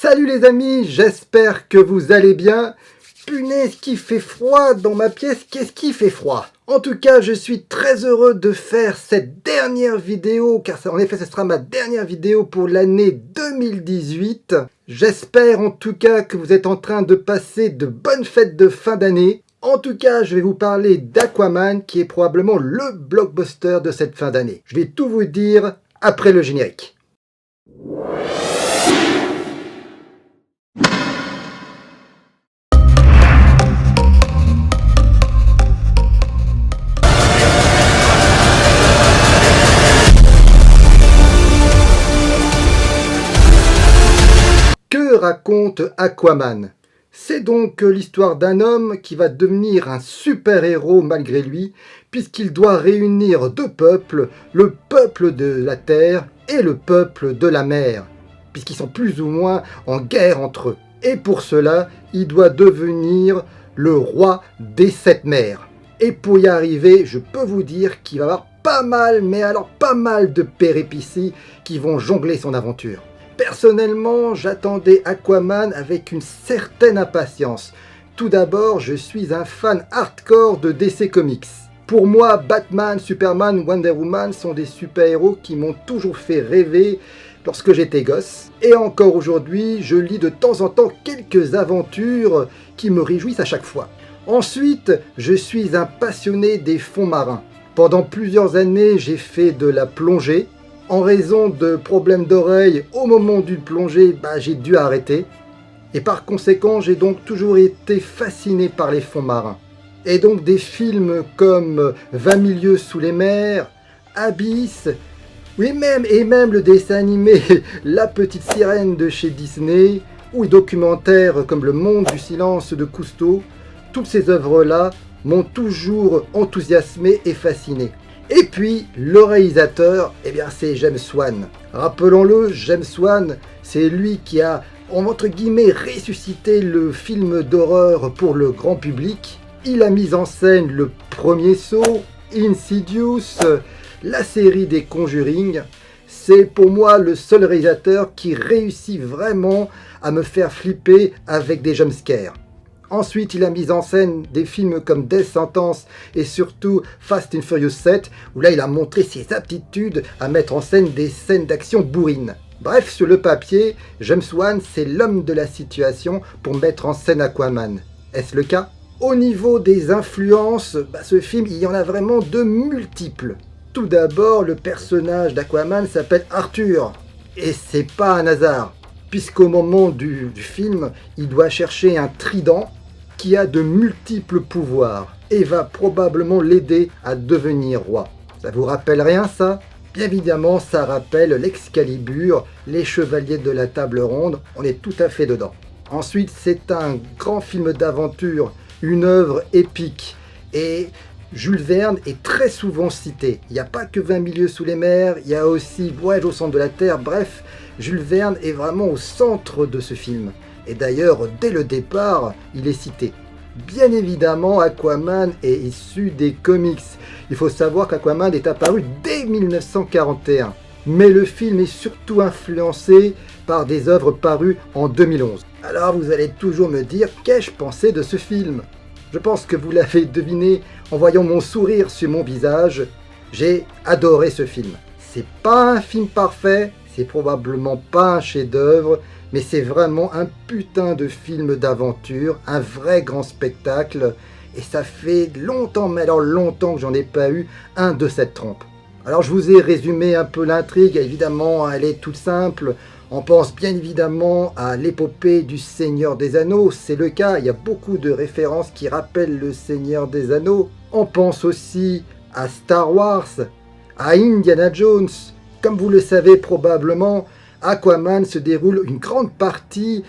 Salut les amis, j'espère que vous allez bien. Punaise, qu'il fait froid dans ma pièce, qu'est-ce qui fait froid? En tout cas, je suis très heureux de faire cette dernière vidéo, car en effet, ce sera ma dernière vidéo pour l'année 2018. J'espère en tout cas que vous êtes en train de passer de bonnes fêtes de fin d'année. En tout cas, je vais vous parler d'Aquaman, qui est probablement le blockbuster de cette fin d'année. Je vais tout vous dire après le générique. Que raconte Aquaman? C'est donc l'histoire d'un homme qui va devenir un super-héros malgré lui, puisqu'il doit réunir deux peuples, le peuple de la terre et le peuple de la mer, puisqu'ils sont plus ou moins en guerre entre eux. Et pour cela, il doit devenir le roi des sept mers. Et pour y arriver, je peux vous dire qu'il va y avoir pas mal, mais alors pas mal de péripéties qui vont jongler son aventure. Personnellement, j'attendais Aquaman avec une certaine impatience. Tout d'abord, je suis un fan hardcore de DC Comics. Pour moi, Batman, Superman, Wonder Woman sont des super-héros qui m'ont toujours fait rêver lorsque j'étais gosse. Et encore aujourd'hui, je lis de temps en temps quelques aventures qui me réjouissent à chaque fois. Ensuite, je suis un passionné des fonds marins. Pendant plusieurs années, j'ai fait de la plongée. En raison de problèmes d'oreille, au moment d'une plongée, j'ai dû arrêter. Et par conséquent, j'ai donc toujours été fasciné par les fonds marins. Et donc des films comme 20 milieux sous les mers, Abyss, oui même le dessin animé La Petite Sirène de chez Disney, ou les documentaires comme Le Monde du Silence de Cousteau, toutes ces œuvres-là m'ont toujours enthousiasmé et fasciné. Et puis, le réalisateur, c'est James Wan. Rappelons-le, James Wan, c'est lui qui a, entre guillemets, ressuscité le film d'horreur pour le grand public. Il a mis en scène le premier Saw, Insidious, la série des Conjuring. C'est pour moi le seul réalisateur qui réussit vraiment à me faire flipper avec des jumpscares. Ensuite, il a mis en scène des films comme Death Sentence et surtout Fast and Furious 7, où là, il a montré ses aptitudes à mettre en scène des scènes d'action bourrines. Bref, sur le papier, James Wan, c'est l'homme de la situation pour mettre en scène Aquaman. Est-ce le cas? Au niveau des influences, ce film, il y en a vraiment de multiples. Tout d'abord, le personnage d'Aquaman s'appelle Arthur. Et c'est pas un hasard, puisqu'au moment du film, il doit chercher un trident qui a de multiples pouvoirs et va probablement l'aider à devenir roi. Ça vous rappelle rien ça? Bien évidemment, ça rappelle l'Excalibur, les chevaliers de la table ronde, on est tout à fait dedans. Ensuite, c'est un grand film d'aventure, une œuvre épique, et Jules Verne est très souvent cité. Il n'y a pas que 20 milieux sous les mers, il y a aussi Voyage au centre de la Terre, bref, Jules Verne est vraiment au centre de ce film. Et d'ailleurs, dès le départ, il est cité. Bien évidemment, Aquaman est issu des comics. Il faut savoir qu'Aquaman est apparu dès 1941. Mais le film est surtout influencé par des œuvres parues en 2011. Alors vous allez toujours me dire, qu'ai-je pensé de ce film? Je pense que vous l'avez deviné en voyant mon sourire sur mon visage. J'ai adoré ce film. C'est pas un film parfait, c'est probablement pas un chef-d'œuvre, mais c'est vraiment un putain de film d'aventure, un vrai grand spectacle, et ça fait longtemps, mais alors longtemps que j'en ai pas eu un de cette trempe. Alors je vous ai résumé un peu l'intrigue, évidemment elle est toute simple, on pense bien évidemment à l'épopée du Seigneur des Anneaux, c'est le cas, il y a beaucoup de références qui rappellent le Seigneur des Anneaux. On pense aussi à Star Wars, à Indiana Jones. Comme vous le savez probablement, Aquaman se déroule une grande partie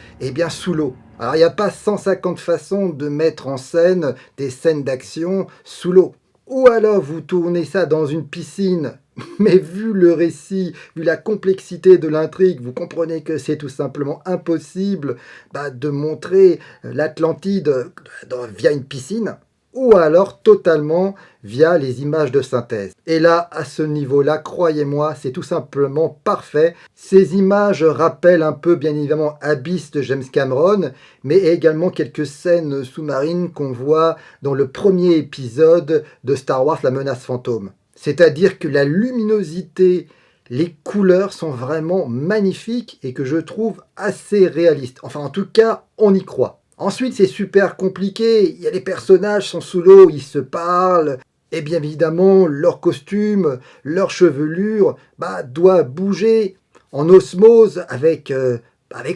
sous l'eau. Alors il n'y a pas 150 façons de mettre en scène des scènes d'action sous l'eau. Ou alors vous tournez ça dans une piscine, mais vu le récit, vu la complexité de l'intrigue, vous comprenez que c'est tout simplement impossible de montrer l'Atlantide via une piscine. ou alors totalement via les images de synthèse. Et là, à ce niveau-là, croyez-moi, c'est tout simplement parfait. Ces images rappellent un peu, bien évidemment, Abyss de James Cameron, mais également quelques scènes sous-marines qu'on voit dans le premier épisode de Star Wars, La menace fantôme. C'est-à-dire que la luminosité, les couleurs sont vraiment magnifiques et que je trouve assez réalistes. Enfin, en tout cas, on y croit. Ensuite, c'est super compliqué. Il y a les personnages sont sous l'eau, ils se parlent. Et bien évidemment, leur costume, leur chevelure, doit bouger en osmose avec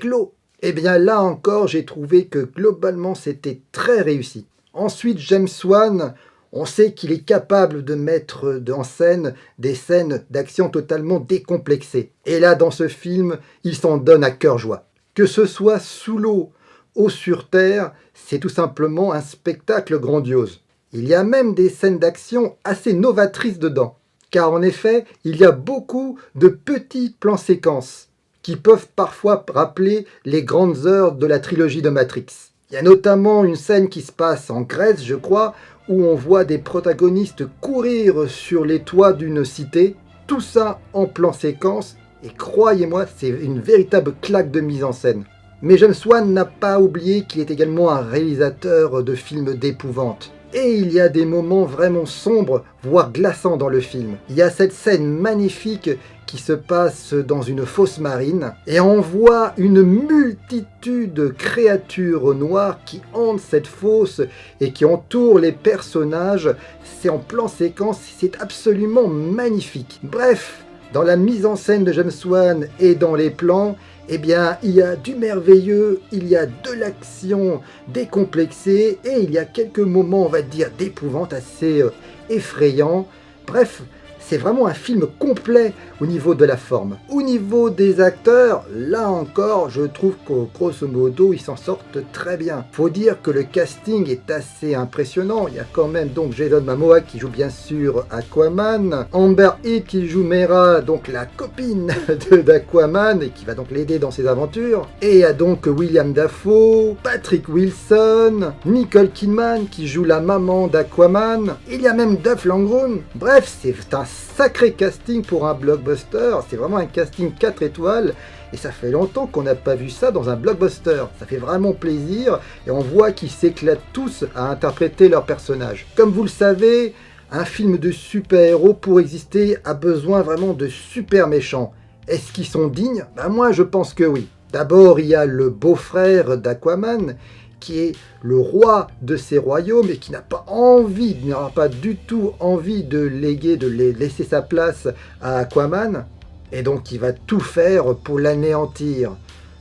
l'eau. Et bien là encore, j'ai trouvé que globalement, c'était très réussi. Ensuite, James Wan, on sait qu'il est capable de mettre en scène des scènes d'action totalement décomplexées. Et là, dans ce film, il s'en donne à cœur joie. Que ce soit sous l'eau, ou sur Terre, c'est tout simplement un spectacle grandiose. Il y a même des scènes d'action assez novatrices dedans, car en effet, il y a beaucoup de petits plans séquences qui peuvent parfois rappeler les grandes heures de la trilogie de Matrix. Il y a notamment une scène qui se passe en Grèce, je crois, où on voit des protagonistes courir sur les toits d'une cité, tout ça en plan séquence, et croyez-moi, c'est une véritable claque de mise en scène. Mais James Wan n'a pas oublié qu'il est également un réalisateur de films d'épouvante. Et il y a des moments vraiment sombres, voire glaçants dans le film. Il y a cette scène magnifique qui se passe dans une fosse marine, et on voit une multitude de créatures noires qui hantent cette fosse et qui entourent les personnages. C'est en plan séquence, c'est absolument magnifique. Bref, dans la mise en scène de James Wan et dans les plans, eh bien, il y a du merveilleux, il y a de l'action décomplexée et il y a quelques moments, on va dire, d'épouvante assez effrayants. Bref, c'est vraiment un film complet au niveau de la forme. Au niveau des acteurs, là encore, je trouve qu'au grosso modo, ils s'en sortent très bien. Faut dire que le casting est assez impressionnant. Il y a quand même donc Jason Momoa qui joue bien sûr Aquaman, Amber Heard qui joue Mera, donc la copine d'Aquaman et qui va donc l'aider dans ses aventures. Et il y a donc William Dafoe, Patrick Wilson, Nicole Kidman qui joue la maman d'Aquaman. Il y a même Dolph Lundgren. Bref, c'est un sacré casting pour un blockbuster, c'est vraiment un casting 4 étoiles et ça fait longtemps qu'on n'a pas vu ça dans un blockbuster. Ça fait vraiment plaisir et on voit qu'ils s'éclatent tous à interpréter leurs personnages. Comme vous le savez, un film de super-héros pour exister a besoin vraiment de super méchants. Est-ce qu'ils sont dignes ? Moi je pense que oui. D'abord il y a le beau-frère d'Aquaman qui est le roi de ces royaumes et qui n'a pas envie, n'aura pas du tout envie de laisser sa place à Aquaman, et donc il va tout faire pour l'anéantir.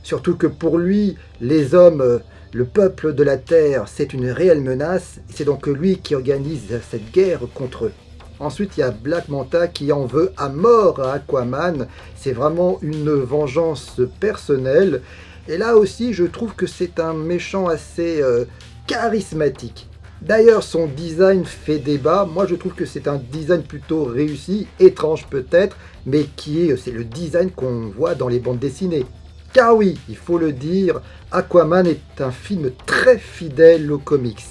Surtout que pour lui, les hommes, le peuple de la Terre, c'est une réelle menace, c'est donc lui qui organise cette guerre contre eux. Ensuite, il y a Black Manta qui en veut à mort à Aquaman, c'est vraiment une vengeance personnelle. Et là aussi, je trouve que c'est un méchant assez charismatique. D'ailleurs, son design fait débat. Moi, je trouve que c'est un design plutôt réussi, étrange peut-être, mais c'est le design qu'on voit dans les bandes dessinées. Car oui, il faut le dire, Aquaman est un film très fidèle aux comics.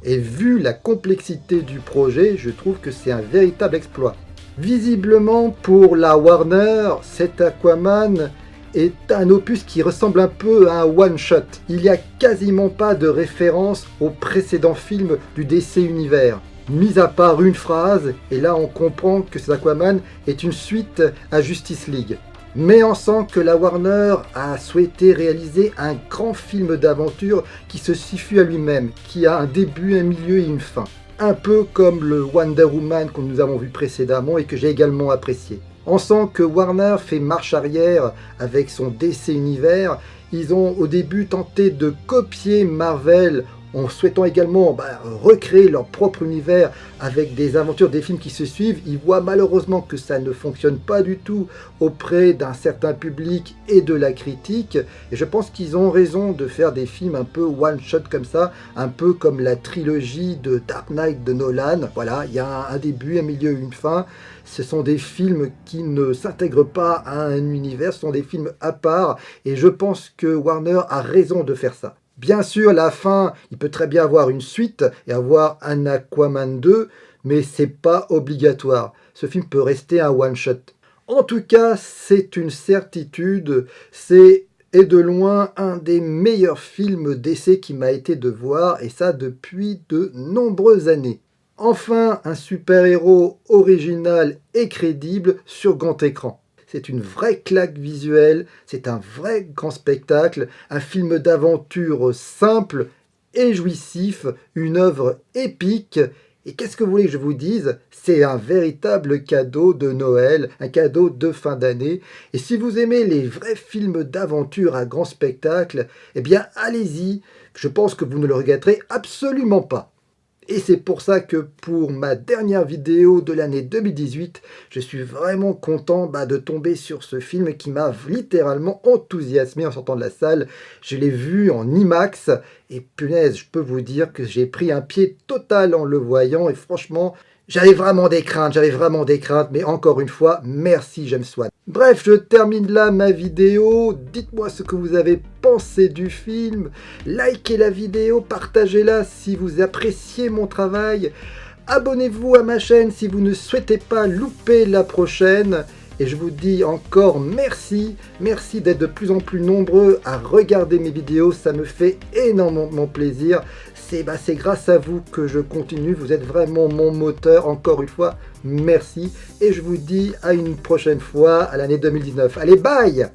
Et vu la complexité du projet, je trouve que c'est un véritable exploit. Visiblement, pour la Warner, cet Aquaman est un opus qui ressemble un peu à un one-shot. Il n'y a quasiment pas de référence aux précédents films du DC Univers, mis à part une phrase, et là on comprend que cet Aquaman est une suite à Justice League. Mais on sent que la Warner a souhaité réaliser un grand film d'aventure qui se suffit à lui-même, qui a un début, un milieu et une fin. Un peu comme le Wonder Woman que nous avons vu précédemment et que j'ai également apprécié. On sent que Warner fait marche arrière avec son DC Univers. Ils ont au début tenté de copier Marvel en souhaitant également recréer leur propre univers avec des aventures, des films qui se suivent. Ils voient malheureusement que ça ne fonctionne pas du tout auprès d'un certain public et de la critique. Et je pense qu'ils ont raison de faire des films un peu one-shot comme ça, un peu comme la trilogie de Dark Knight de Nolan. Voilà, il y a un début, un milieu, une fin. Ce sont des films qui ne s'intègrent pas à un univers, ce sont des films à part. Et je pense que Warner a raison de faire ça. Bien sûr, la fin, il peut très bien avoir une suite et avoir un Aquaman 2, mais c'est pas obligatoire. Ce film peut rester un one-shot. En tout cas, c'est une certitude, c'est et de loin un des meilleurs films d'essai qui m'a été de voir, et ça depuis de nombreuses années. Enfin, un super-héros original et crédible sur grand écran. C'est une vraie claque visuelle, c'est un vrai grand spectacle, un film d'aventure simple et jouissif, une œuvre épique. Et qu'est-ce que vous voulez que je vous dise? C'est un véritable cadeau de Noël, un cadeau de fin d'année. Et si vous aimez les vrais films d'aventure à grand spectacle, eh bien allez-y, je pense que vous ne le regretterez absolument pas. Et c'est pour ça que pour ma dernière vidéo de l'année 2018, je suis vraiment content de tomber sur ce film qui m'a littéralement enthousiasmé en sortant de la salle. Je l'ai vu en IMAX et punaise, je peux vous dire que j'ai pris un pied total en le voyant et franchement, j'avais vraiment des craintes, mais encore une fois, merci James Wan. Bref, je termine là ma vidéo. Dites-moi ce que vous avez pensé du film. Likez la vidéo, partagez-la si vous appréciez mon travail. Abonnez-vous à ma chaîne si vous ne souhaitez pas louper la prochaine. Et je vous dis encore merci. Merci d'être de plus en plus nombreux à regarder mes vidéos. Ça me fait énormément plaisir. C'est grâce à vous que je continue. Vous êtes vraiment mon moteur. Encore une fois, merci. Et je vous dis à une prochaine fois, à l'année 2019. Allez, bye!